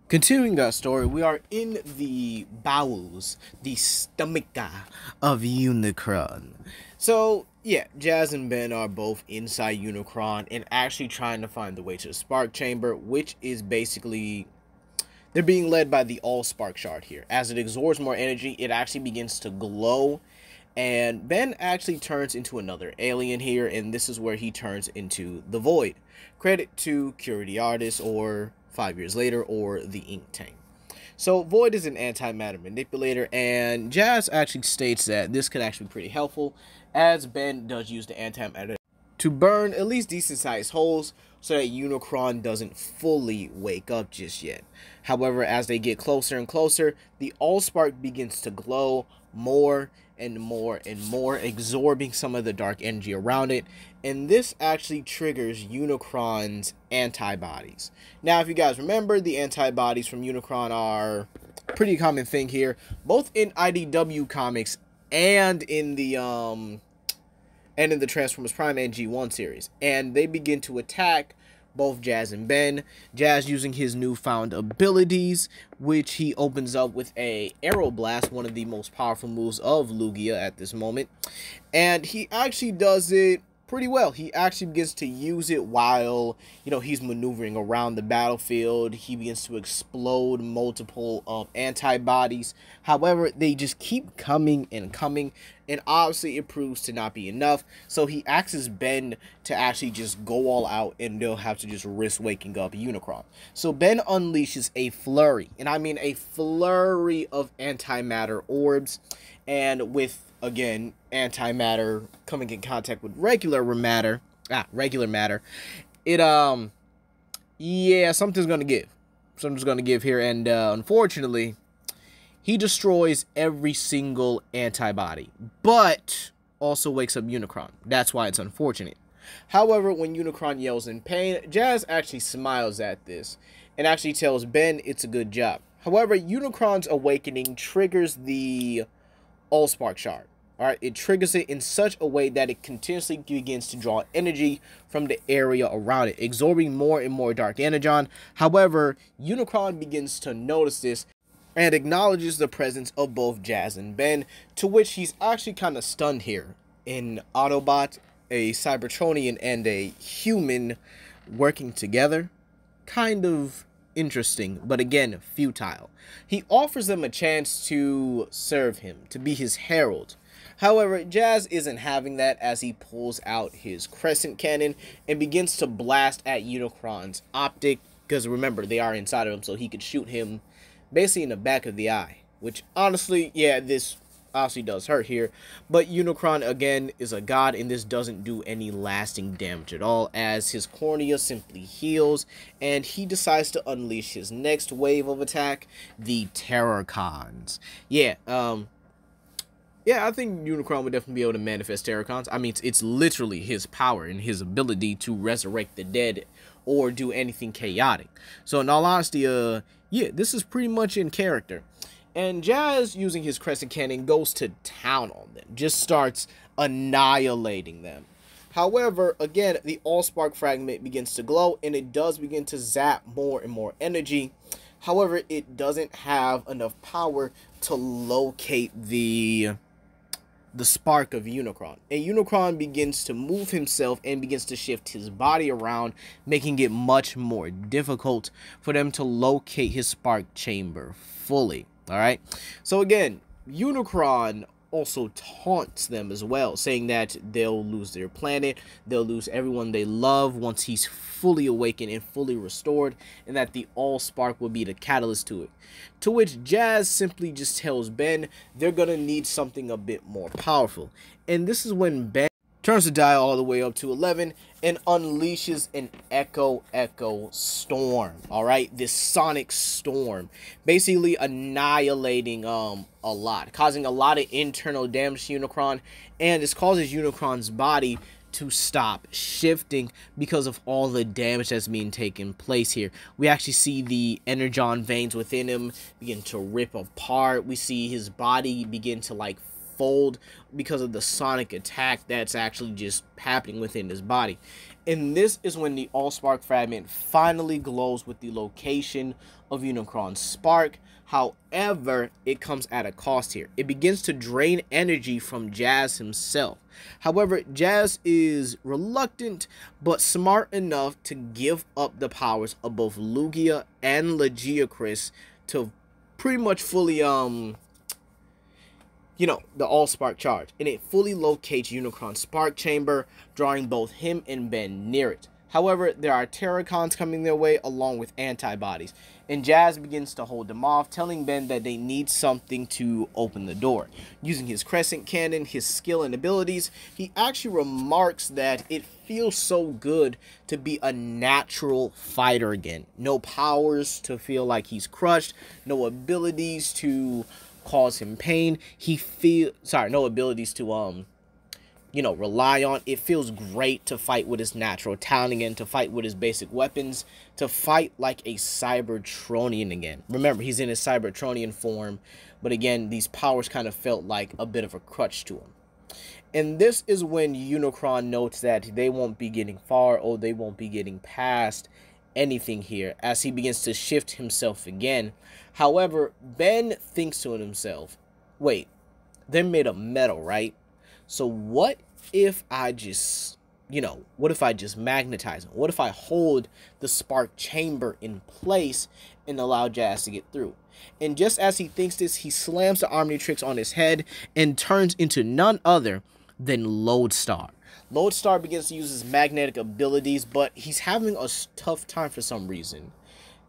Continuing that story, we are in the bowels, the stomacha of UNICRON. So, yeah, Jazz and Ben are both inside UNICRON and actually trying to find the way to the Spark Chamber, which is basically... They're being led by the All-Spark Shard here. As it absorbs more energy, it actually begins to glow, and Ben actually turns into another alien here, and this is where he turns into the Void. Credit to Cure the Artist, or 5 years later, or the Ink Tank. So Void is an antimatter manipulator, and Jazz actually states that this could actually be pretty helpful, as Ben does use the antimatter to burn at least decent sized holes so that UNICRON doesn't fully wake up just yet. However, as they get closer and closer, the Allspark begins to glow more and more and more, absorbing some of the dark energy around it, and this actually triggers UNICRON's antibodies. Now, if you guys remember, the antibodies from UNICRON are a pretty common thing here, both in IDW comics and in the Transformers Prime and G1 series, and they begin to attack both Jazz and Ben. Jazz using his newfound abilities, which he opens up with a Arrow Blast, one of the most powerful moves of Lugia at this moment, and he actually does it pretty well. He actually begins to use it while, he's maneuvering around the battlefield. He begins to explode multiple antibodies. However, they just keep coming and coming, and obviously it proves to not be enough. So he asks Ben to actually just go all out, and they'll have to just risk waking up UNICRON. So Ben unleashes a flurry, and I mean a flurry of antimatter orbs, and with, again, antimatter coming in contact with regular matter, it yeah, something's gonna give here, and unfortunately he destroys every single antibody, but also wakes up UNICRON. That's why it's unfortunate. However, when UNICRON yells in pain, Jazz actually smiles at this and actually tells Ben it's a good job. However, UNICRON's awakening triggers the Allspark Shard. Alright, it triggers it in such a way that it continuously begins to draw energy from the area around it, absorbing more and more dark energon. However, UNICRON begins to notice this and acknowledges the presence of both Jazz and Ben, to which he's actually kind of stunned here. In Autobot, a Cybertronian and a human working together, kind of interesting, but again, futile. He offers them a chance to serve him, to be his herald. However, Jazz isn't having that, as he pulls out his crescent cannon and begins to blast at UNICRON's optic, because remember, they are inside of him, so he could shoot him basically in the back of the eye, which honestly, yeah, this obviously does hurt here, but UNICRON again is a god, and this doesn't do any lasting damage at all, as his cornea simply heals, and he decides to unleash his next wave of attack, the Terrorcons. Yeah, I think UNICRON would definitely be able to manifest Terrorcons. I mean, it's literally his power and his ability to resurrect the dead or do anything chaotic. So in all honesty, yeah, this is pretty much in character. And Jazz, using his crescent cannon, goes to town on them. Just starts annihilating them. However, again, the Allspark fragment begins to glow, and it does begin to zap more and more energy. However, it doesn't have enough power to locate the spark of UNICRON. And UNICRON begins to move himself and begins to shift his body around, making it much more difficult for them to locate his spark chamber fully. Alright, so again, UNICRON also taunts them as well, saying that they'll lose their planet, they'll lose everyone they love once he's fully awakened and fully restored, and that the Allspark will be the catalyst to it. To which Jazz simply just tells Ben they're gonna need something a bit more powerful. And this is when Ben turns the dial all the way up to 11 and unleashes an Echo storm. Alright, this sonic storm, basically annihilating a lot, causing a lot of internal damage to UNICRON, and this causes UNICRON's body to stop shifting because of all the damage that's being taken place here. We actually see the energon veins within him begin to rip apart. We see his body begin to unfold because of the sonic attack that's actually just happening within his body. And this is when the Allspark fragment finally glows with the location of Unicron's spark. However, it comes at a cost here. It begins to drain energy from Jazz himself. However, Jazz is reluctant but smart enough to give up the powers of both Lugia and Legiacris to pretty much fully, the Allspark charge. And it fully locates Unicron's spark chamber, drawing both him and Ben near it. However, there are Terracons coming their way along with antibodies, and Jazz begins to hold them off, telling Ben that they need something to open the door. Using his crescent cannon, his skill and abilities, he actually remarks that it feels so good to be a natural fighter again. No powers to feel like he's crushed, no abilities to cause him pain. No abilities to rely on. It feels great to fight with his natural talent again, to fight with his basic weapons, to fight like a Cybertronian again. Remember, he's in his Cybertronian form, but again, these powers kind of felt like a bit of a crutch to him. And this is when Unicron notes that they won't be getting far, or they won't be getting past anything here, as he begins to shift himself again. However, Ben thinks to himself, wait, they're made of metal, right? So what if I just, magnetize them? What if I hold the spark chamber in place and allow Jazz to get through? And just as he thinks this, he slams the Omnitrix on his head and turns into none other than Lodestar. Lodestar begins to use his magnetic abilities, but he's having a tough time for some reason.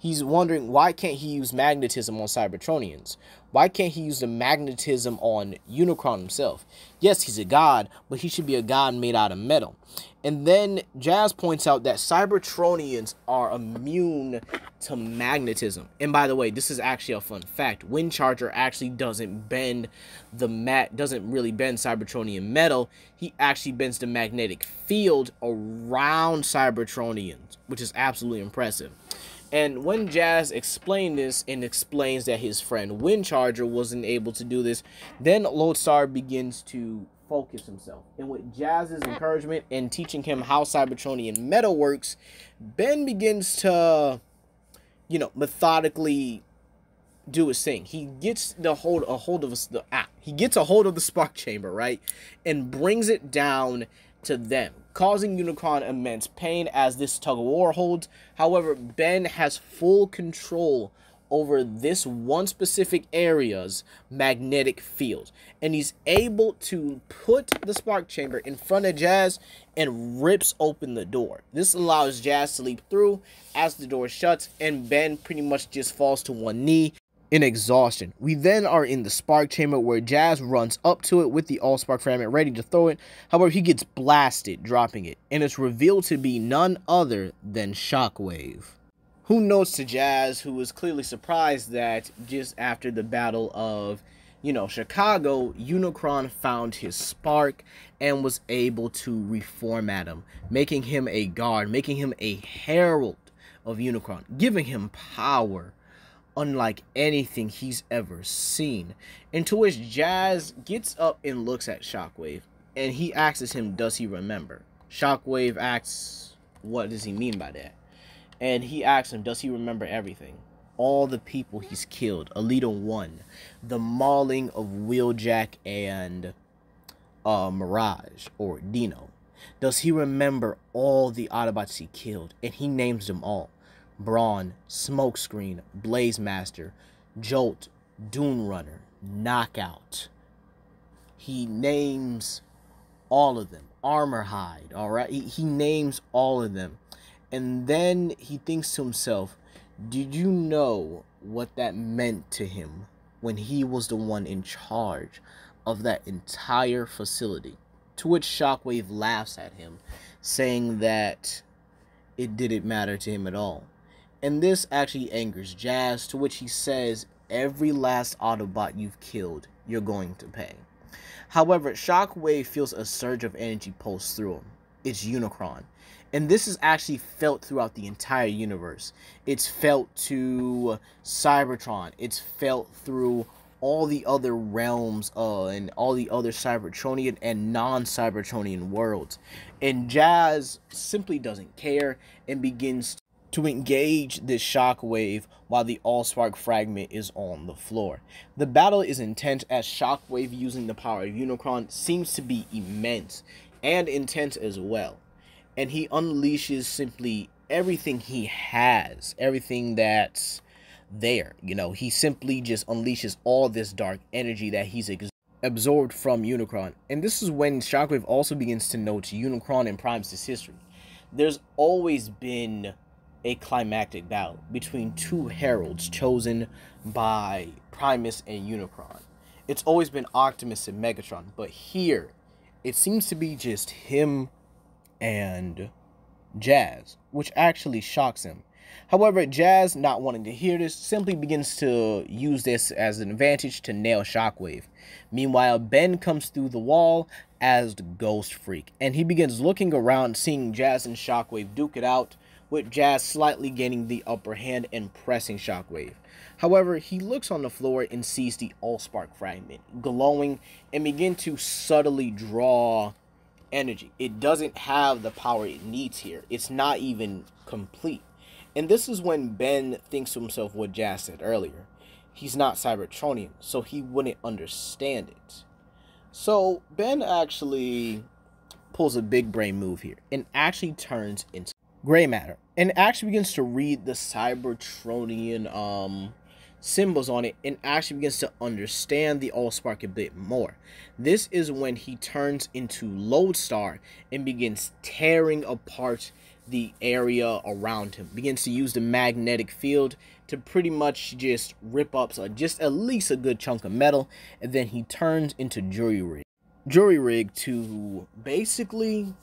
He's wondering, why can't he use magnetism on Cybertronians? Why can't he use the magnetism on Unicron himself? Yes, he's a god, but he should be a god made out of metal. And then Jazz points out that Cybertronians are immune to magnetism. And by the way, this is actually a fun fact. Windcharger actually doesn't really bend Cybertronian metal. He actually bends the magnetic field around Cybertronians, which is absolutely impressive. And when Jazz explained this and explains that his friend Windcharger wasn't able to do this, then Lodestar begins to focus himself. And with Jazz's encouragement and teaching him how Cybertronian metal works, Ben begins to, methodically do his thing. He gets a hold of the spark chamber, right, and brings it down to them, causing Unicron immense pain as this tug of war holds. However, Ben has full control over this one specific area's magnetic field, and he's able to put the spark chamber in front of Jazz and rips open the door. This allows Jazz to leap through as the door shuts, and Ben pretty much just falls to one knee in exhaustion. We then are in the spark chamber where Jazz runs up to it with the Allspark fragment ready to throw it. However, he gets blasted dropping it, and it's revealed to be none other than Shockwave, who notes to Jazz, who is clearly surprised that just after the battle of Chicago, Unicron found his spark and was able to reformat him, making him a guard, making him a herald of Unicron, giving him power unlike anything he's ever seen. Into which Jazz gets up and looks at Shockwave, and he asks him, does he remember? Shockwave asks, what does he mean by that? And he asks him, does he remember everything? All the people he's killed, Alita 1, the mauling of Wheeljack and Mirage, or Dino. Does he remember all the Autobots he killed? And he names them all. Brawn, Smokescreen, Blazemaster, Jolt, Dune Runner, Knockout. He names all of them. Armorhide, alright? He names all of them. And then he thinks to himself, did you know what that meant to him when he was the one in charge of that entire facility? To which Shockwave laughs at him, saying that it didn't matter to him at all. And this actually angers Jazz, to which he says, every last Autobot you've killed, you're going to pay. However, Shockwave feels a surge of energy pulse through him. It's Unicron. And this is actually felt throughout the entire universe. It's felt to Cybertron. It's felt through all the other realms and all the other Cybertronian and non-Cybertronian worlds. And Jazz simply doesn't care and begins to engage this shockwave while the Allspark fragment is on the floor. The battle is intense as Shockwave, using the power of Unicron, seems to be immense and intense as well. And he unleashes simply everything he has, everything that's there. You know, he simply just unleashes all this dark energy that he's absorbed from Unicron. And this is when Shockwave also begins to note Unicron and Primus' history. There's always been a climactic battle between two heralds chosen by Primus and Unicron. It's always been Optimus and Megatron, but here it seems to be just him and Jazz, which actually shocks him. However, Jazz, not wanting to hear this, simply begins to use this as an advantage to nail Shockwave. Meanwhile, Ben comes through the wall as the Ghost Freak, and he begins looking around, seeing Jazz and Shockwave duke it out, with Jazz slightly gaining the upper hand and pressing Shockwave. However, he looks on the floor and sees the Allspark fragment glowing and begin to subtly draw energy. It doesn't have the power it needs here. It's not even complete. And this is when Ben thinks to himself what Jazz said earlier. He's not Cybertronian, so he wouldn't understand it. So Ben actually pulls a big brain move here and actually turns into gray matter and actually begins to read the Cybertronian symbols on it and actually begins to understand the Allspark a bit more. This is when he turns into Lodestar and begins tearing apart the area around him, begins to use the magnetic field to pretty much just rip up just at least a good chunk of metal, and then he turns into Jury Rig to basically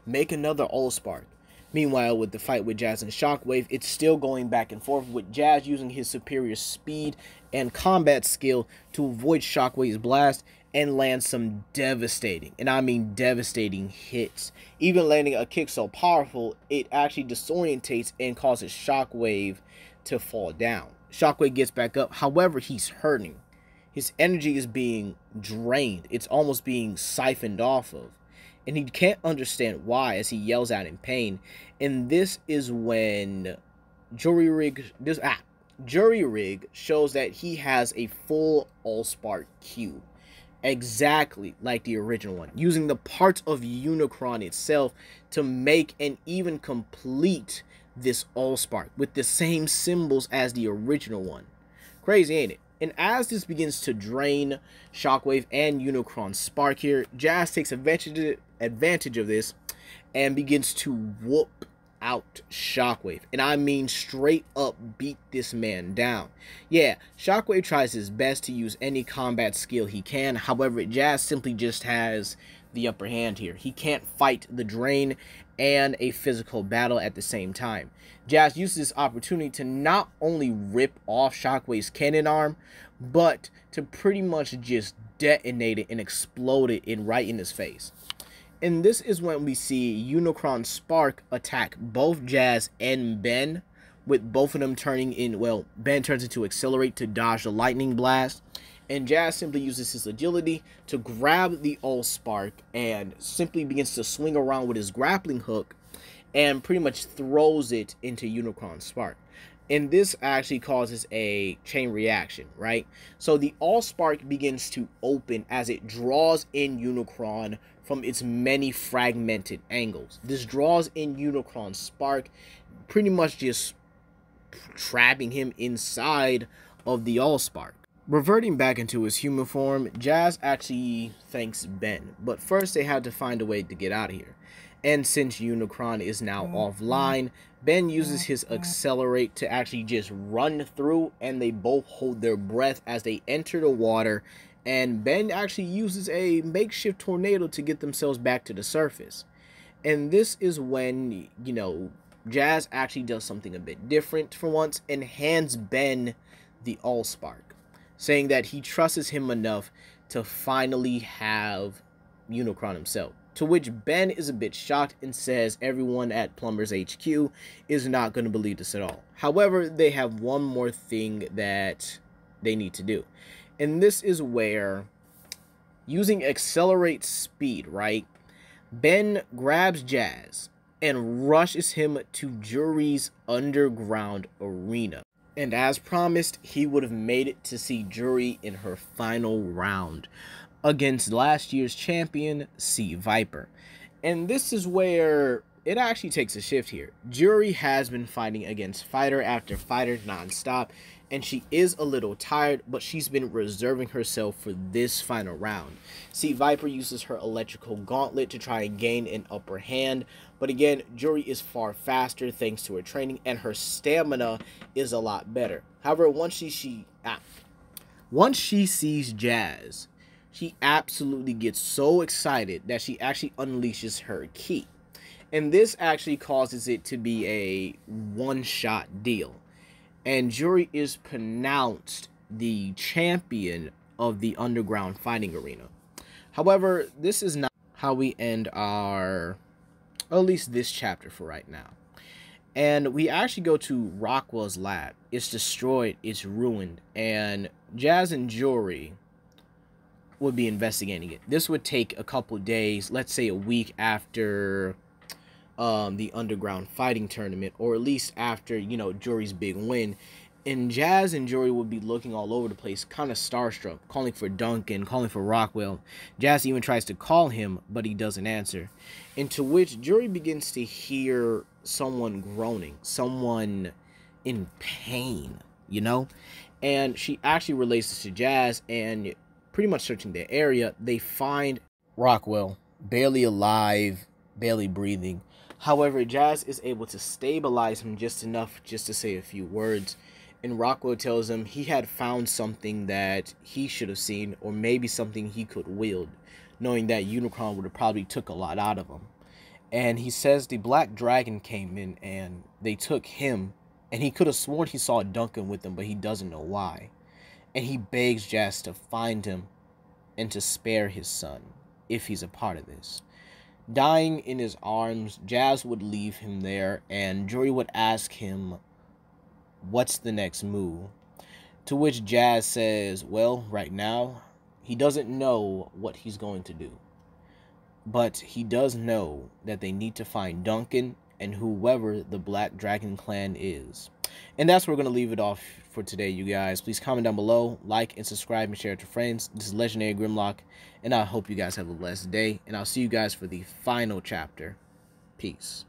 make another Allspark. Meanwhile, with the fight with Jazz and Shockwave, it's still going back and forth, with Jazz using his superior speed and combat skill to avoid Shockwave's blast and land some devastating, and I mean devastating, hits. Even landing a kick so powerful, it actually disorientates and causes Shockwave to fall down. Shockwave gets back up, however, he's hurting. His energy is being drained. It's almost being siphoned off of. And he can't understand why, as he yells out in pain. And this is when Jury Rig shows that he has a full Allspark cube, exactly like the original one, using the parts of Unicron itself to make and even complete this Allspark with the same symbols as the original one. Crazy, ain't it? And as this begins to drain Shockwave and Unicron's spark here, Jazz takes advantage of this and begins to whoop out Shockwave. And I mean straight up beat this man down. Yeah, Shockwave tries his best to use any combat skill he can. However, Jazz simply just has the upper hand here. He can't fight the drain and a physical battle at the same time. Jazz uses this opportunity to not only rip off Shockwave's cannon arm, but to pretty much just detonate it and explode it right in his face. And this is when we see Unicron Spark attack both Jazz and Ben, with both of them turning in, well, Ben turns into Accelerate to dodge the lightning blast, and Jazz simply uses his agility to grab the Allspark and simply begins to swing around with his grappling hook and pretty much throws it into Unicron Spark. And this actually causes a chain reaction, right? So the Allspark begins to open as it draws in Unicron from its many fragmented angles. This draws in Unicron Spark, pretty much just trapping him inside of the Allspark. Reverting back into his human form, Jazz actually thanks Ben, but first they had to find a way to get out of here. And since Unicron is now offline, Ben uses his Accelerate to actually just run through, and they both hold their breath as they enter the water, and Ben actually uses a makeshift tornado to get themselves back to the surface. And this is when, you know, Jazz actually does something a bit different for once and hands Ben the Allspark, saying that he trusts him enough to finally have Unicron himself. To which Ben is a bit shocked and says everyone at Plumber's HQ is not going to believe this at all. However, they have one more thing that they need to do. And this is where, using accelerate speed, right, Ben grabs Jazz and rushes him to Jury's underground arena. And as promised, he would have made it to see Jury in her final round against last year's champion, Sea Viper. And this is where it actually takes a shift here. Jury has been fighting against fighter after fighter nonstop, and she is a little tired, but she's been reserving herself for this final round. Sea Viper uses her electrical gauntlet to try and gain an upper hand, but again, Jury is far faster thanks to her training, and her stamina is a lot better. However, once she sees Jazz, she absolutely gets so excited that she actually unleashes her ki. And this actually causes it to be a one-shot deal. And Jury is pronounced the champion of the underground fighting arena. However, this is not how we end our, or at least this chapter for right now. And we actually go to Rockwell's lab. It's destroyed, it's ruined, and Jazz and Jury would be investigating it. This would take a couple days, let's say a week after the underground fighting tournament, or at least after, you know, Jury's big win. And Jazz and Jury would be looking all over the place, kind of starstruck, calling for Duncan, calling for Rockwell. Jazz even tries to call him, but he doesn't answer. Into which Jury begins to hear someone groaning, someone in pain, you know? And she actually relates this to Jazz, and pretty much searching the area, they find Rockwell barely alive, barely breathing. However, Jazz is able to stabilize him just enough just to say a few words. And Rockwell tells him he had found something that he should have seen, or maybe something he could wield, knowing that UNICRON would have probably took a lot out of him. And he says the Black Dragon came in and they took him, and he could have sworn he saw Duncan with them, but he doesn't know why. And he begs Jazz to find him and to spare his son, if he's a part of this. Dying in his arms, Jazz would leave him there, and Jury would ask him, what's the next move? To which Jazz says, well, right now, he doesn't know what he's going to do. But he does know that they need to find Duncan and whoever the Black Dragon clan is. And that's where we're going to leave it off for today, you guys. Please comment down below, like and subscribe and share it to friends. This is Legendary Grimlock, and I hope you guys have a blessed day. And I'll see you guys for the final chapter. Peace.